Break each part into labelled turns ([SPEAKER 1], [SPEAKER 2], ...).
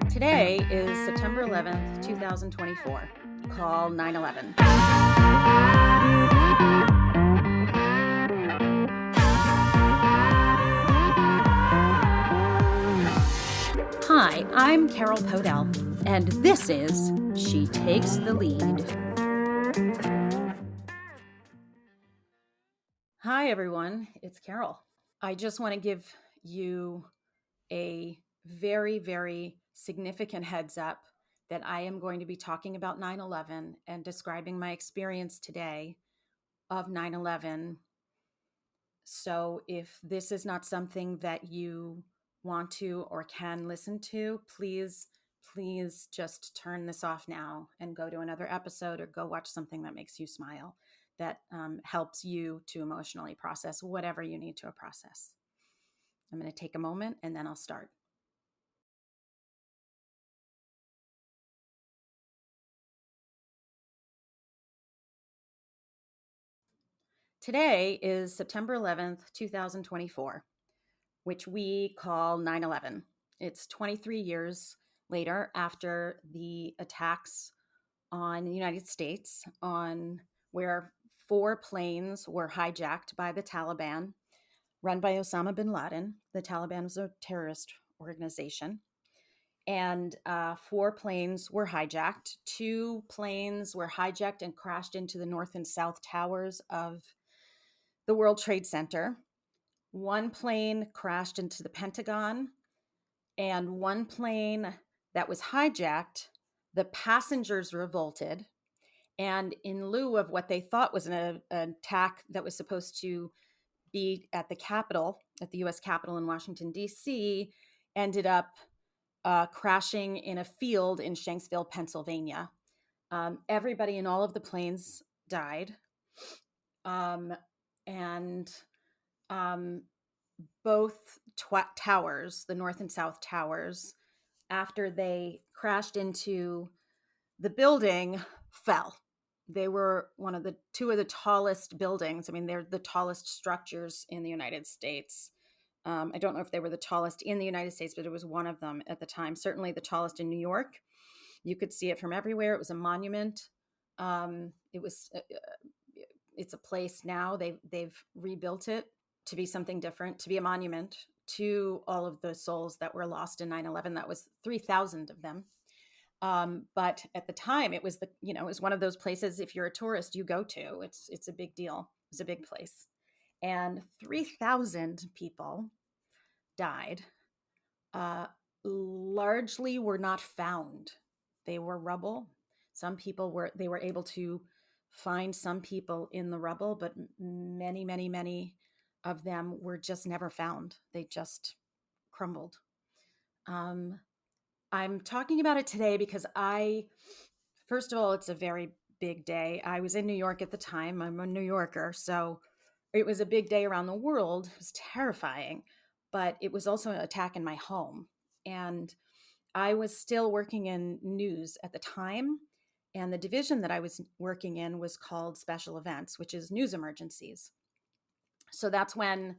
[SPEAKER 1] Today is September 11th, 2024. Call 911. Hi, I'm Carole Podell, and this is She Takes the Lead. Hi, everyone. It's Carole. I just want to give you a very, very significant heads up that I am going to be talking about 9/11 and describing my experience today of 9/11. So if this is not something that you want to or can listen to, please just turn this off now and go to another episode or go watch something that makes you smile, that helps you to emotionally process whatever you need to process. I'm going to take a moment and then I'll start. Today is September 11th, 2024, which we call 9/11. It's 23 years later after the attacks on the United States, on where 4 planes were hijacked by the Taliban, run by Osama bin Laden. The Taliban is a terrorist organization. And 4 planes were hijacked. 2 planes were hijacked and crashed into the north and south towers of the World Trade Center. 1 plane crashed into the Pentagon, and 1 plane that was hijacked, the passengers revolted. And in lieu of what they thought was an attack that was supposed to be at the Capitol, at the US Capitol in Washington, D.C., ended up crashing in a field in Shanksville, Pennsylvania. Everybody in all of the planes died. And both towers, the north and south towers, after they crashed into the building, fell. They were two of the tallest buildings. I mean, they're the tallest structures in the United States. I don't know if they were the tallest in the United States, but it was one of them at the time. Certainly the tallest in New York. You could see it from everywhere. It was a monument. It's a place now. They've rebuilt it to be something different, to be a monument to all of the souls that were lost in 9/11. That was 3,000 of them. But at the time, it was it was one of those places. If you're a tourist, you go to. It's a big deal. It's a big place, and 3,000 people died. Largely were not found. They were rubble. Some people were able to find some people in the rubble, but many of them were just never found. They just crumbled. I'm talking about it today because first of all, it's a very big day. I was in New York at the time. I'm a New Yorker, so it was a big day around the world. It was terrifying, but it was also an attack in my home. And I was still working in news at the time. And the division that I was working in was called special events, which is news emergencies. So that's when,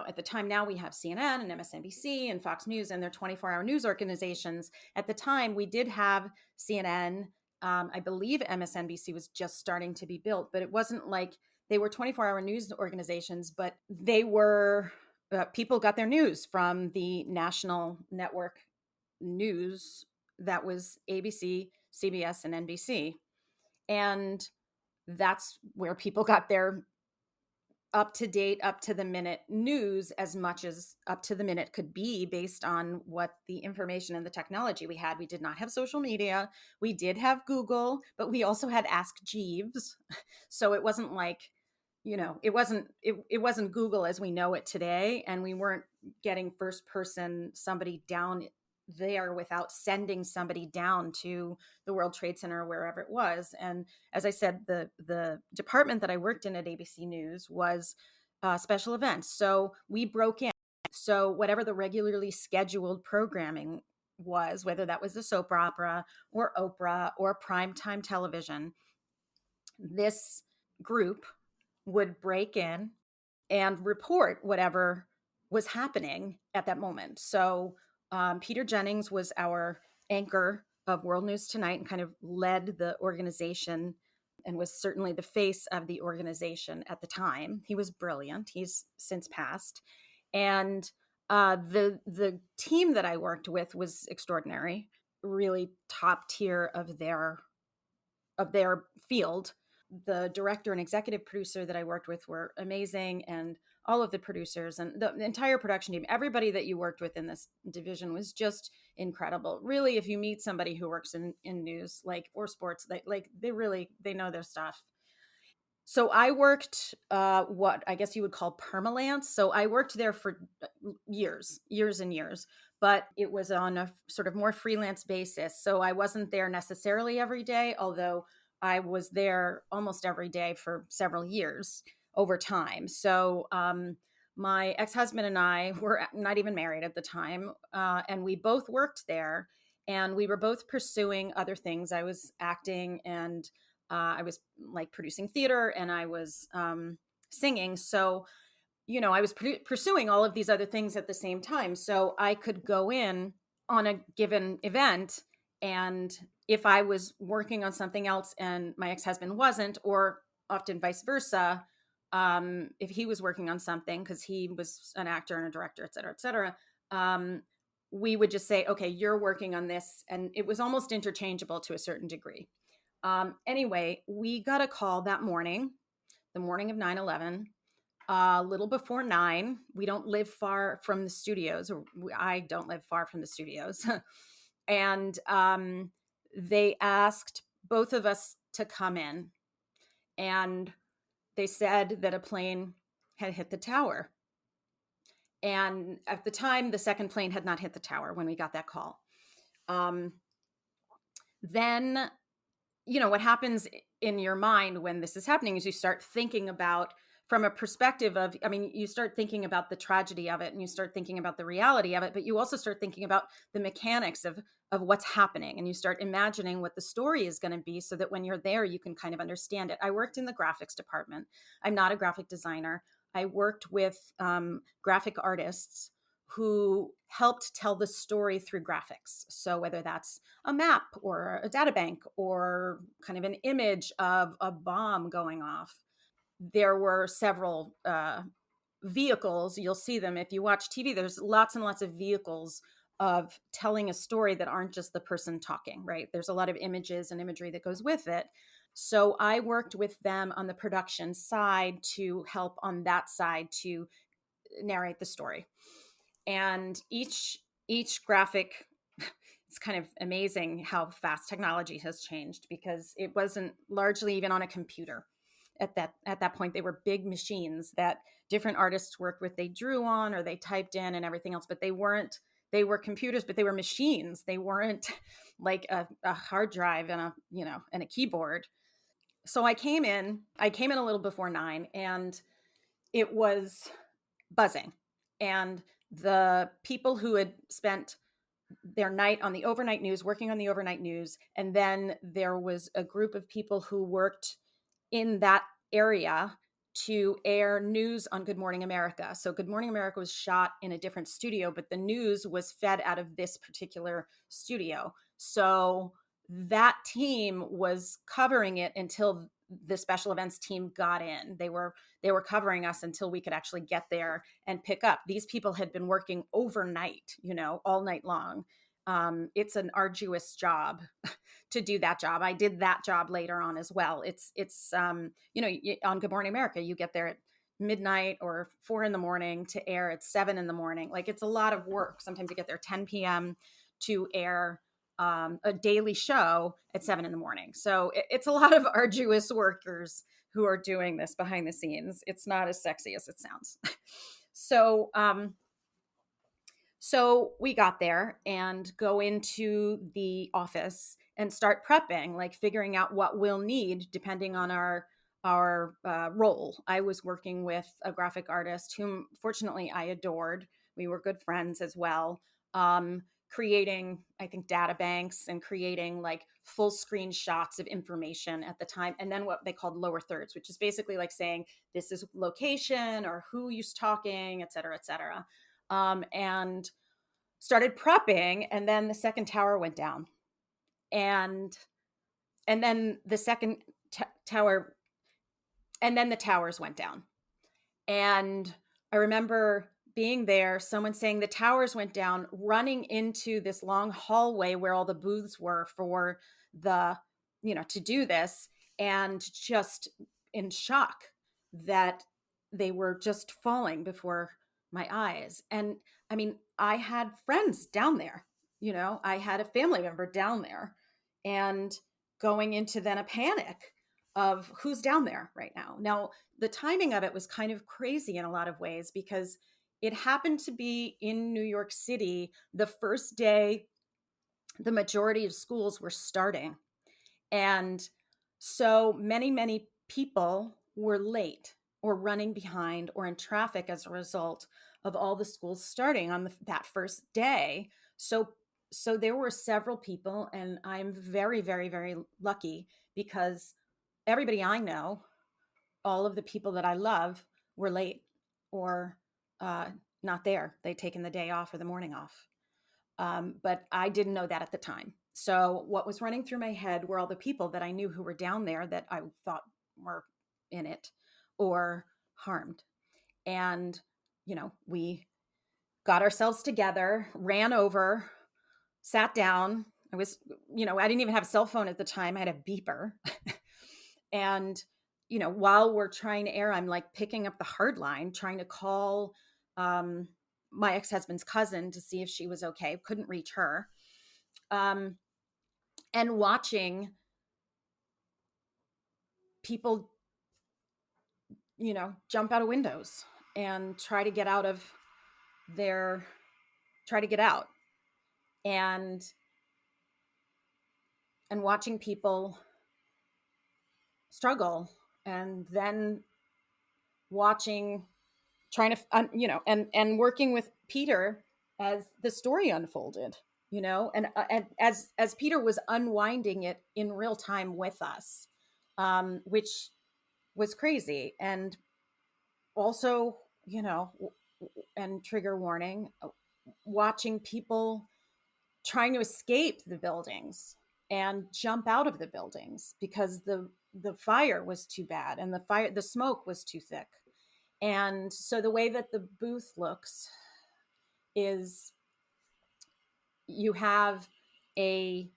[SPEAKER 1] at the time now we have CNN and MSNBC and Fox News and their 24-hour news organizations. At the time, we did have CNN. I believe MSNBC was just starting to be built, but it wasn't like they were 24-hour news organizations, but they were, people got their news from the national network news that was ABC, CBS, and NBC. And that's where people got their up to date, up to the minute news, as much as up to the minute could be, based on what the information and the technology we had. We did not have social media. We did have Google, but we also had Ask Jeeves. So it wasn't like, it wasn't Google as we know it today. And we weren't getting first person somebody down there without sending somebody down to the World Trade Center or wherever it was. And as I said, the department that I worked in at ABC News was special events. So we broke in. So whatever the regularly scheduled programming was, whether that was a soap opera or Oprah or primetime television, this group would break in and report whatever was happening at that moment. So Peter Jennings was our anchor of World News Tonight and kind of led the organization and was certainly the face of the organization at the time. He was brilliant. He's since passed. And the team that I worked with was extraordinary, really top tier of their field. The director and executive producer that I worked with were amazing, and all of the producers and the entire production team, everybody that you worked with in this division was just incredible. Really, if you meet somebody who works in news like or sports, they know their stuff. So I worked what I guess you would call permalance. So I worked there for years and years, but it was on a sort of more freelance basis. So I wasn't there necessarily every day, although I was there almost every day for several years over time. So my ex-husband and I were not even married at the time, and we both worked there, and we were both pursuing other things. I was acting, and I was like producing theater, and I was singing. So, I was pursuing all of these other things at the same time. So I could go in on a given event. And if I was working on something else and my ex husband wasn't, or often vice versa, if he was working on something, because he was an actor and a director, et cetera, we would just say, okay, you're working on this. And it was almost interchangeable to a certain degree. Anyway, we got a call that morning, the morning of 9/11, a little before 9. We don't live far from the studios, or I don't live far from the studios. And they asked both of us to come in. And they said that a plane had hit the tower. And at the time, the second plane had not hit the tower when we got that call. Then what happens in your mind when this is happening is you start thinking about from a perspective of, you start thinking about the tragedy of it, and you start thinking about the reality of it, but you also start thinking about the mechanics of what's happening, and you start imagining what the story is going to be so that when you're there, you can kind of understand it. I worked in the graphics department. I'm not a graphic designer. I worked with graphic artists who helped tell the story through graphics. So whether that's a map or a data bank or kind of an image of a bomb going off, there were several vehicles. You'll see them if you watch TV. There's lots and lots of vehicles of telling a story that aren't just the person talking, right? There's a lot of images and imagery that goes with it. So I worked with them on the production side to help on that side to narrate the story. And each graphic, it's kind of amazing how fast technology has changed, because it wasn't largely even on a computer at that point. They were big machines that different artists worked with. They drew on or they typed in and everything else, but they were computers, but they were machines. They weren't like a hard drive and a keyboard. So I came in a little before 9, and it was buzzing. And the people who had spent their night on the overnight news, working on the overnight news, and then there was a group of people who worked in that area to air news on Good Morning America. So Good Morning America was shot in a different studio, but the news was fed out of this particular studio. So that team was covering it until the special events team got in. They were covering us until we could actually get there and pick up. These people had been working overnight, all night long. It's an arduous job to do that job. I did that job later on as well. It's on Good Morning America, you get there at midnight or 4 a.m. to air at 7 a.m. Like, it's a lot of work. Sometimes you get there 10 p.m. to air a daily show at 7 a.m. So it's a lot of arduous workers who are doing this behind the scenes. It's not as sexy as it sounds. So we got there and go into the office and start prepping, like figuring out what we'll need depending on our role. I was working with a graphic artist whom fortunately I adored. We were good friends as well. creating, I think, data banks and creating like full screen shots of information at the time. And then what they called lower thirds, which is basically like saying this is location or who you're talking, et cetera, et cetera. And started prepping. And then the second tower went down. And then the second tower, and then the towers went down. And I remember being there, someone saying the towers went down, running into this long hallway where all the booths were for the, to do this, and just in shock that they were just falling before my eyes. And I mean, I had friends down there, I had a family member down there, and going into then a panic of who's down there right now. Now, the timing of it was kind of crazy in a lot of ways because it happened to be in New York City the first day the majority of schools were starting. And so many people were late or running behind or in traffic as a result of all the schools starting on that first day. So there were several people, and I'm very, very, very lucky because everybody I know, all of the people that I love, were late or not there. They'd taken the day off or the morning off. But I didn't know that at the time. So what was running through my head were all the people that I knew who were down there that I thought were in it or harmed. And, we got ourselves together, ran over, sat down. I didn't even have a cell phone at the time. I had a beeper. And, while we're trying to air, I'm like picking up the hard line, trying to call my ex-husband's cousin to see if she was okay. Couldn't reach her. And watching people, jump out of windows and try to get out. And watching people struggle, and then trying to, and working with Peter as the story unfolded, and as Peter was unwinding it in real time with us, which was crazy. And also, and trigger warning, watching people trying to escape the buildings and jump out of the buildings because the fire was too bad and the smoke was too thick. And so the way that the booth looks is you have a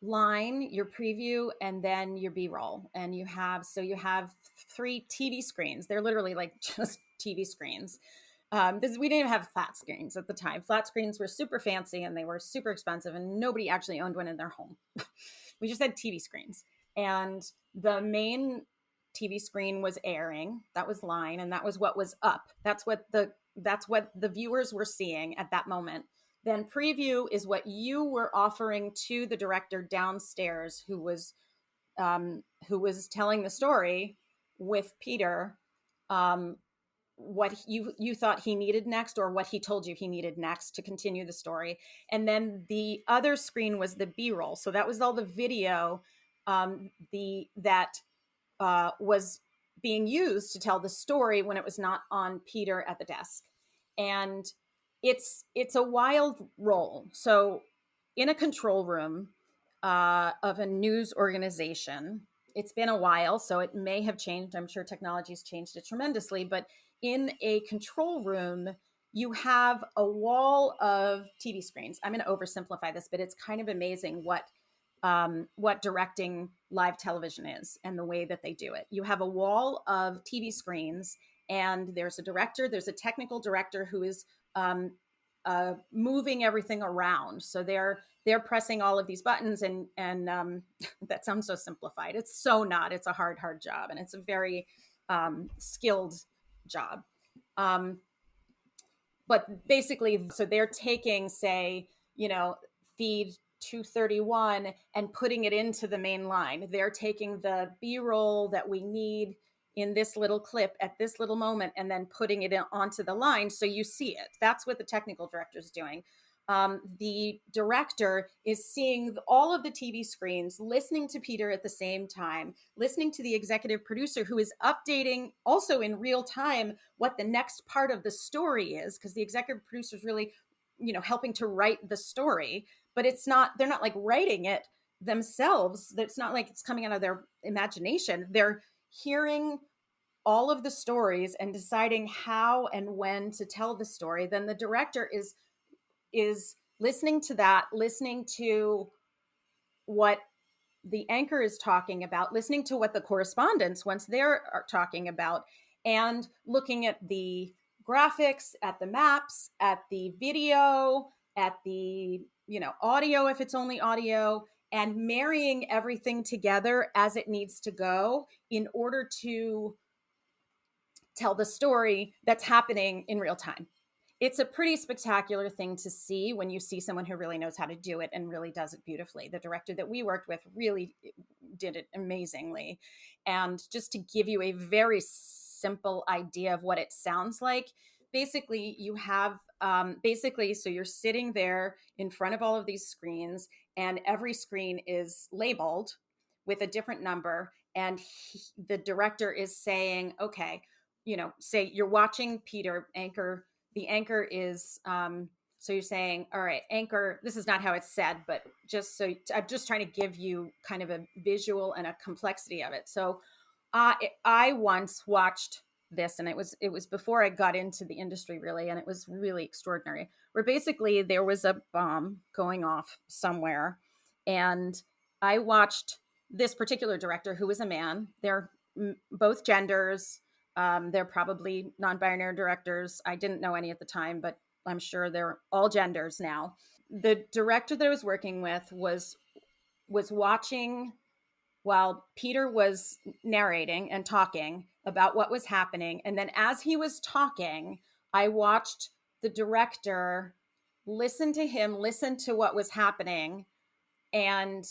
[SPEAKER 1] line, your preview, and then your B-roll. And you have 3 TV screens. They're literally like just TV screens. We didn't have flat screens at the time. Flat screens were super fancy and they were super expensive, and nobody actually owned one in their home. We just had TV screens. And the main TV screen was airing. That was line, and that was what was up. That's what the viewers were seeing at that moment. Then preview is what you were offering to the director downstairs, who was telling the story with Peter, what you thought he needed next, or what he told you he needed next to continue the story. And then the other screen was the B-roll. So that was all the video that was being used to tell the story when it was not on Peter at the desk. And it's a wild role. So in a control room of a news organization, it's been a while, so it may have changed. I'm sure technology's changed it tremendously, but in a control room, you have a wall of TV screens. I'm going to oversimplify this, but it's kind of amazing what directing live television is and the way that they do it. You have a wall of TV screens, and there's a director, there's a technical director who is moving everything around. So they're pressing all of these buttons, and that sounds so simplified. It's so not. It's a hard job, and it's a very skilled job. But basically, so they're taking, say, feed 231 and putting it into the main line. They're taking the B-roll that we need in this little clip at this little moment and then putting it onto the line so you see it. That's what the technical director is doing. the director is seeing all of the TV screens, listening to Peter at the same time, listening to the executive producer who is updating also in real time what the next part of the story is, because the executive producer is really, helping to write the story, but they're not like writing it themselves. It's not like it's coming out of their imagination. They're hearing all of the stories and deciding how and when to tell the story. Then the director is listening to that, listening to what the anchor is talking about, listening to what the correspondents, once they're talking about, and looking at the graphics, at the maps, at the video, at the audio if it's only audio, and marrying everything together as it needs to go in order to tell the story that's happening in real time. It's a pretty spectacular thing to see when you see someone who really knows how to do it and really does it beautifully. The director that we worked with really did it amazingly. And just to give you a very simple idea of what it sounds like, basically you have so you're sitting there in front of all of these screens, and every screen is labeled with a different number, and the director is saying, okay, say you're watching Peter anchor. The anchor is, so you're saying, all right, anchor, this is not how it's said, but I'm just trying to give you kind of a visual and a complexity of it. So I once watched this, and it was before I got into the industry really, and it was really extraordinary, where basically there was a bomb going off somewhere, and I watched this particular director, who was a man. They're both genders. They're probably non-binary directors. I didn't know any at the time, but I'm sure they're all genders now. The director that I was working with was watching while Peter was narrating and talking about what was happening. And then as he was talking, I watched the director listen to what was happening. And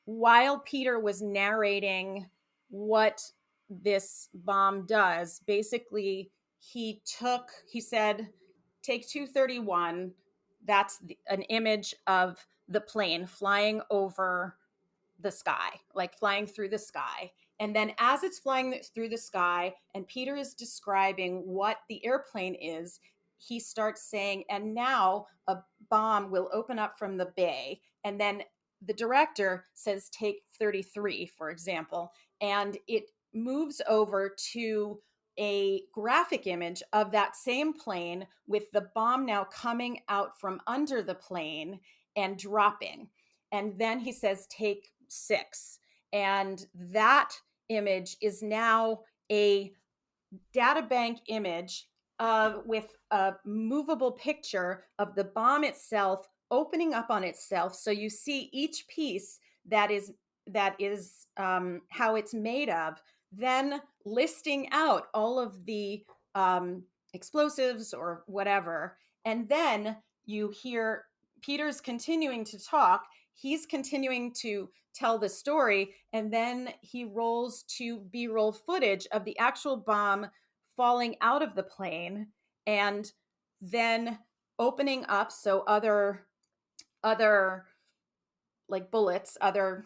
[SPEAKER 1] while Peter was narrating what this bomb does, basically he said, take 231. That's an image of the plane flying over the sky, like flying through the sky. And then as it's flying through the sky and Peter is describing what the airplane is, he starts saying, and now a bomb will open up from the bay. And then the director says, take 33, for example, and it moves over to a graphic image of that same plane with the bomb now coming out from under the plane and dropping. And then he says, take 6. And that image is now a data bank image with a movable picture of the bomb itself opening up on itself. So you see each piece that is how it's made of, then listing out all of the explosives or whatever. And then you hear Peter's continuing to talk. He's continuing to tell the story, and then he rolls to B-roll footage of the actual bomb falling out of the plane and then opening up, so other like bullets, other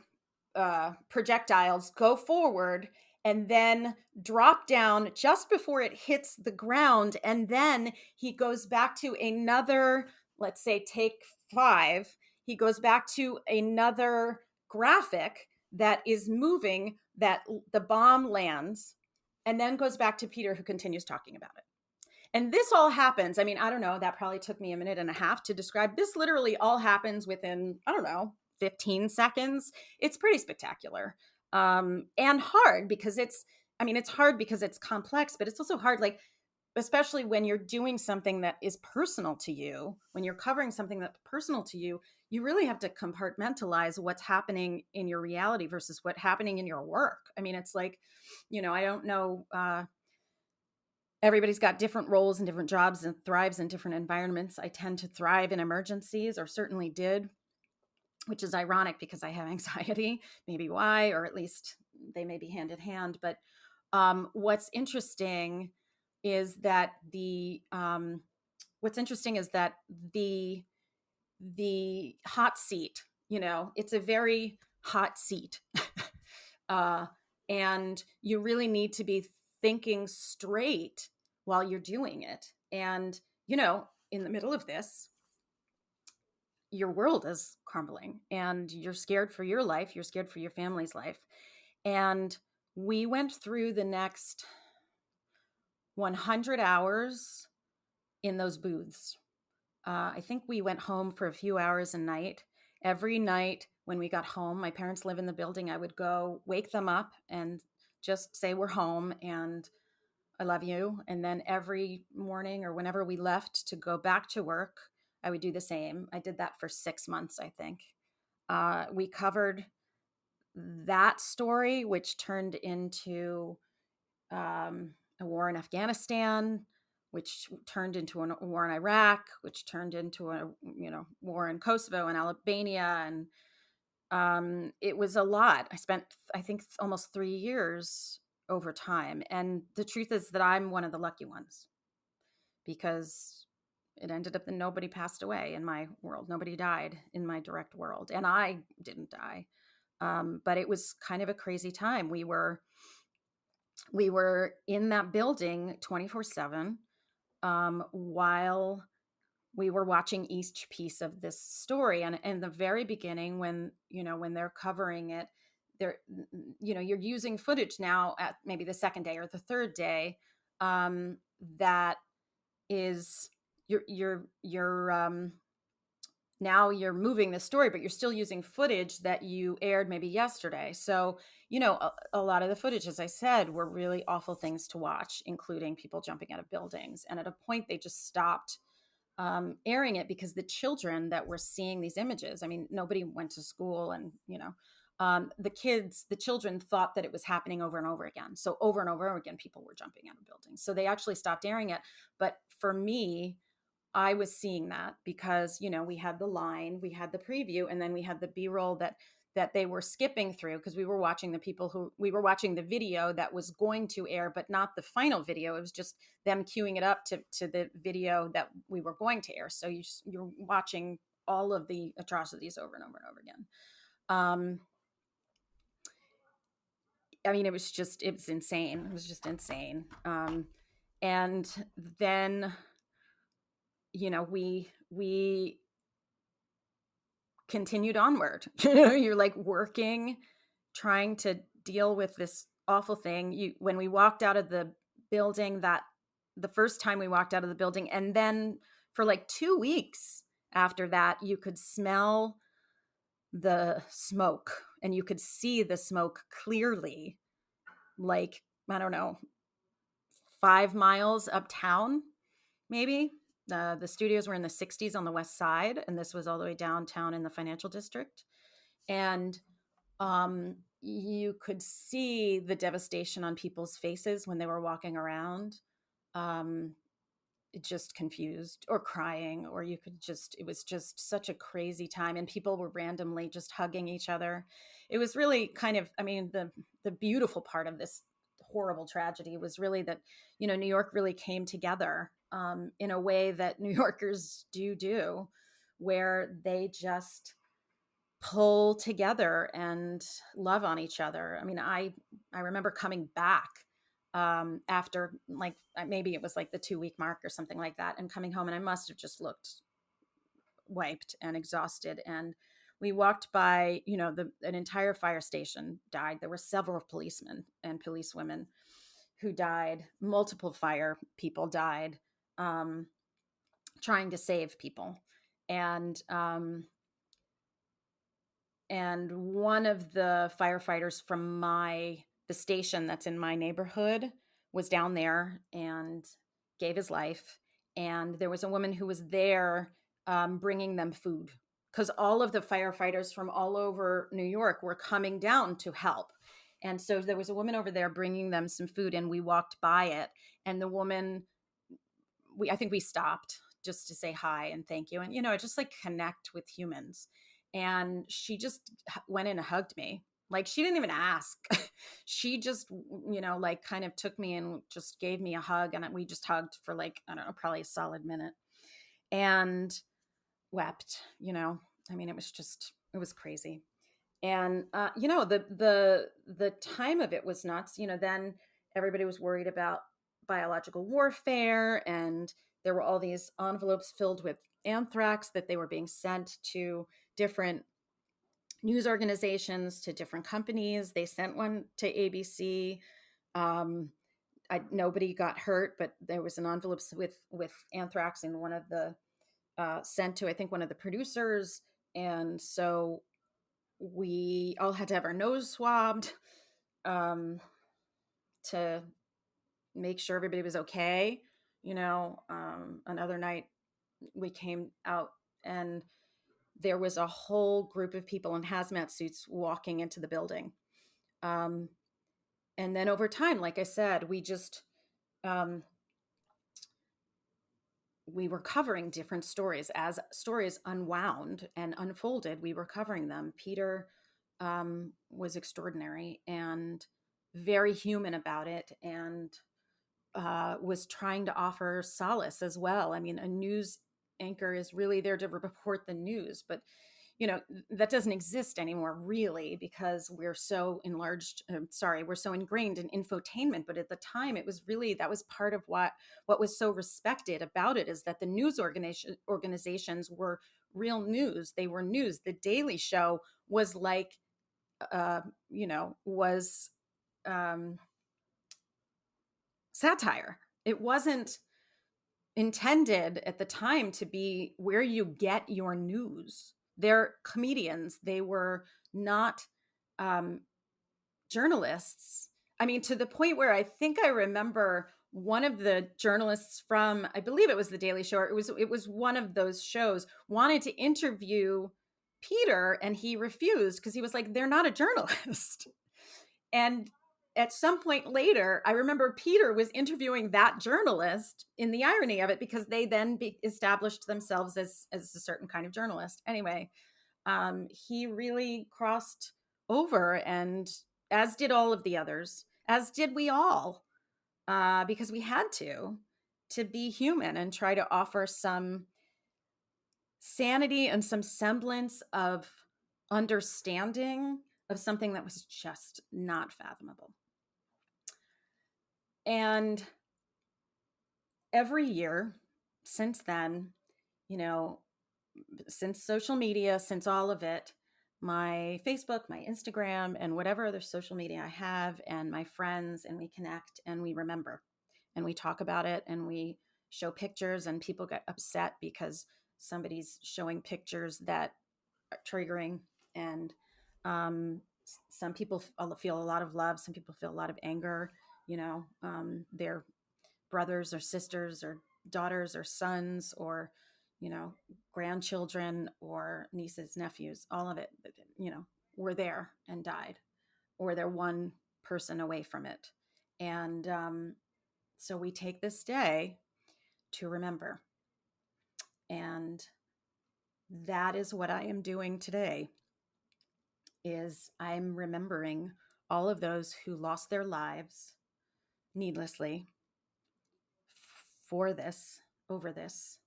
[SPEAKER 1] projectiles go forward and then drop down just before it hits the ground. And then he goes back to another, let's say, take 5. He goes back to another graphic that is moving, that the bomb lands, and then goes back to Peter, who continues talking about it. And this all happens. I mean, I don't know, that probably took me a minute and a half to describe. This literally all happens within, I don't know, 15 seconds. It's pretty spectacular. And hard because it's hard because it's complex, but it's also hard, like, especially when you're doing something that is personal to you, when you're covering something that's personal to you, you really have to compartmentalize what's happening in your reality versus what's happening in your work. I mean, it's like, I don't know, everybody's got different roles and different jobs and thrives in different environments. I tend to thrive in emergencies, or certainly did, which is ironic because I have anxiety, maybe why, or at least they may be hand in hand. But what's interesting is that the the hot seat. It's a very hot seat. uh, and you really need to be thinking straight while you're doing it. And, in the middle of this, your world is crumbling and you're scared for your life. You're scared for your family's life. And we went through the next 100 hours in those booths. I think we went home for a few hours a night. Every night when we got home, my parents live in the building. I would go wake them up and just say, we're home and I love you. And then every morning or whenever we left to go back to work, I would do the same. I did that for 6 months, I think. We covered that story, which turned into a war in Afghanistan, which turned into a war in Iraq, which turned into a war in Kosovo and Albania, and it was a lot. I spent, I think, almost 3 years over time, and the truth is that I'm one of the lucky ones because it ended up that nobody passed away in my world, nobody died in my direct world, and I didn't die. But it was kind of a crazy time. We were in that building 24/7 while we were watching each piece of this story. And in the very beginning, when they're covering it, they're you're using footage now at maybe the second day or the third day, that is you're now you're moving the story, but you're still using footage that you aired maybe yesterday. So, a lot of the footage, as I said, were really awful things to watch, including people jumping out of buildings. And at a point, they just stopped airing it because the children that were seeing these images, I mean, nobody went to school, and, the children thought that it was happening over and over again. So over and over again, people were jumping out of buildings. So they actually stopped airing it. But for me, I was seeing that because, we had the line, we had the preview, and then we had the B-roll that they were skipping through because we were watching the video that was going to air, but not the final video. It was just them queuing it up to the video that we were going to air. So you're watching all of the atrocities over and over and over again. I mean, it was insane. It was just insane. And then, we continued onward. You're like working, trying to deal with this awful thing. When we walked out of the building, that the first time we walked out of the building, and then for like 2 weeks after that, you could smell the smoke and you could see the smoke clearly, like, I don't know, 5 miles uptown, maybe. The studios were in the 60s on the west side, and this was all the way downtown in the financial district. And you could see the devastation on people's faces when they were walking around, just confused or crying, or it was just such a crazy time. And people were randomly just hugging each other. It was really kind of, I mean, the beautiful part of this horrible tragedy was really that, New York really came together in a way that New Yorkers do, where they just pull together and love on each other. I mean, I remember coming back after, like, maybe it was like the 2-week mark or something like that, and coming home, and I must have just looked wiped and exhausted. And we walked by, an entire fire station died. There were several policemen and policewomen who died. Multiple fire people died, trying to save people. And one of the firefighters from the station that's in my neighborhood was down there and gave his life. And there was a woman who was there bringing them food, because all of the firefighters from all over New York were coming down to help. And so there was a woman over there bringing them some food, and we walked by it. And the woman, I think we stopped just to say hi and thank you. And, just like connect with humans. And she just went in and hugged me. Like, she didn't even ask. She just, like, kind of took me and just gave me a hug. And we just hugged for, like, I don't know, probably a solid minute. And wept, I mean, it was crazy. And the time of it was nuts. Then everybody was worried about biological warfare, and there were all these envelopes filled with anthrax that they were being sent to different news organizations, to different companies. They sent one to ABC. um, Nobody got hurt, but there was an envelope with anthrax in one of the sent to, I think, one of the producers. And so we all had to have our nose swabbed, um, to make sure everybody was okay. Another night we came out, and there was a whole group of people in hazmat suits walking into the building. Um, and then over time, like I said, um, we were covering different stories as stories unwound and unfolded. We were covering them. Peter was extraordinary and very human about it, and was trying to offer solace as well. I mean, a news anchor is really there to report the news, but that doesn't exist anymore, really, because we're so we're so ingrained in infotainment. But at the time, it was really, that was part of what was so respected about it, is that the news organizations were real news. They were news. The Daily Show was like, was um, satire. It wasn't intended at the time to be where you get your news. They're comedians. They were not um, journalists. I mean, to the point where I think I remember one of the journalists from, I believe it was the Daily Show, or it was one of those shows, wanted to interview Peter, and he refused because he was like, they're not a journalist. And at some point later, I remember Peter was interviewing that journalist, in the irony of it, because they then established themselves as a certain kind of journalist. Anyway, he really crossed over, and as did all of the others, as did we all, because we had to be human and try to offer some sanity and some semblance of understanding of something that was just not fathomable. And every year since then, you know, since social media, since all of it, my Facebook, my Instagram, and whatever other social media I have, and my friends, and we connect and we remember and we talk about it, and we show pictures, and people get upset because somebody's showing pictures that are triggering. And some people feel a lot of love, some people feel a lot of anger. They're brothers or sisters or daughters or sons, or grandchildren or nieces, nephews, all of it, were there and died, or they're one person away from it. And so we take this day to remember. And that is what I am doing today, is I'm remembering all of those who lost their lives needlessly for this, over this,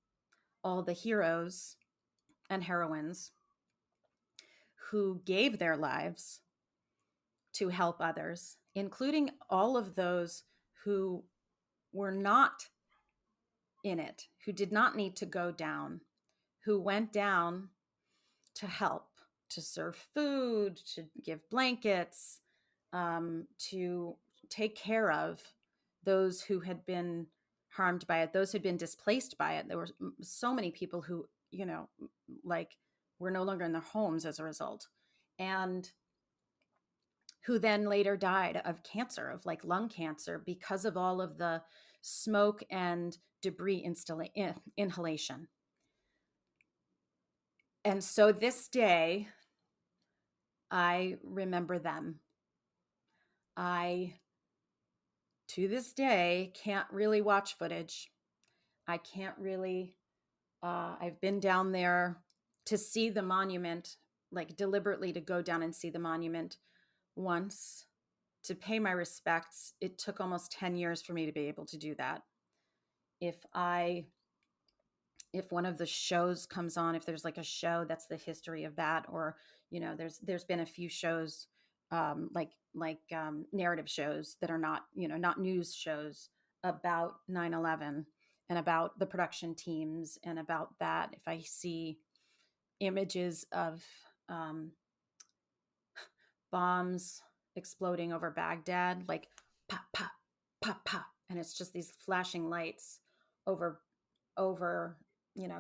[SPEAKER 1] all the heroes and heroines who gave their lives to help others, including all of those who were not in it, who did not need to go down, who went down to help, to serve food, to give blankets, to take care of those who had been harmed by it, those who had been displaced by it. There were so many people who, like, were no longer in their homes as a result, and who then later died of cancer, of like lung cancer, because of all of the smoke and debris inhalation. And so this day, I remember them. I, to this day, can't really watch footage. I can't really, I've been down there to see the monument, like deliberately to go down and see the monument once, to pay my respects. It took almost 10 years for me to be able to do that. If I if one of the shows comes on, if there's like a show that's the history of that, or there's been a few shows, narrative shows that are not, not news shows, about 9/11 and about the production teams and about that. If I see images of um, bombs exploding over Baghdad, like pop, pop, pop, pop, and it's just these flashing lights over over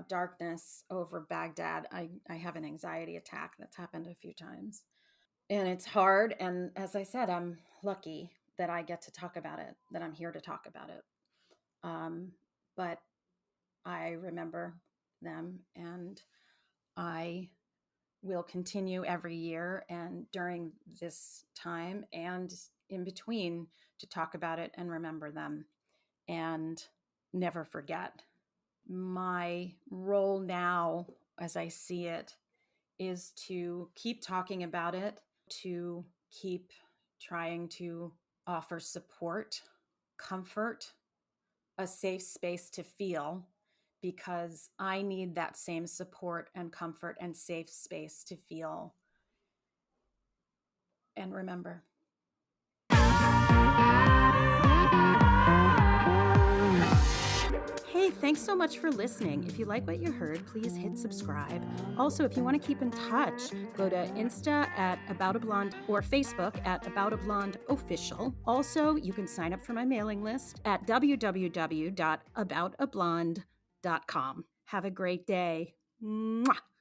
[SPEAKER 1] darkness over Baghdad. I have an anxiety attack. That's happened a few times, and it's hard. And as I said, I'm lucky that I get to talk about it, that I'm here to talk about it. But I remember them, and I will continue every year and during this time and in between to talk about it and remember them and never forget. My role now, as I see it, is to keep talking about it, to keep trying to offer support, comfort, a safe space to feel, because I need that same support and comfort and safe space to feel and remember. Hey, thanks so much for listening. If you like what you heard, please hit subscribe. Also, if you want to keep in touch, go to Insta at About a Blonde or Facebook at About a Blonde Official. Also, you can sign up for my mailing list at www.aboutablonde.com. Have a great day. Mwah!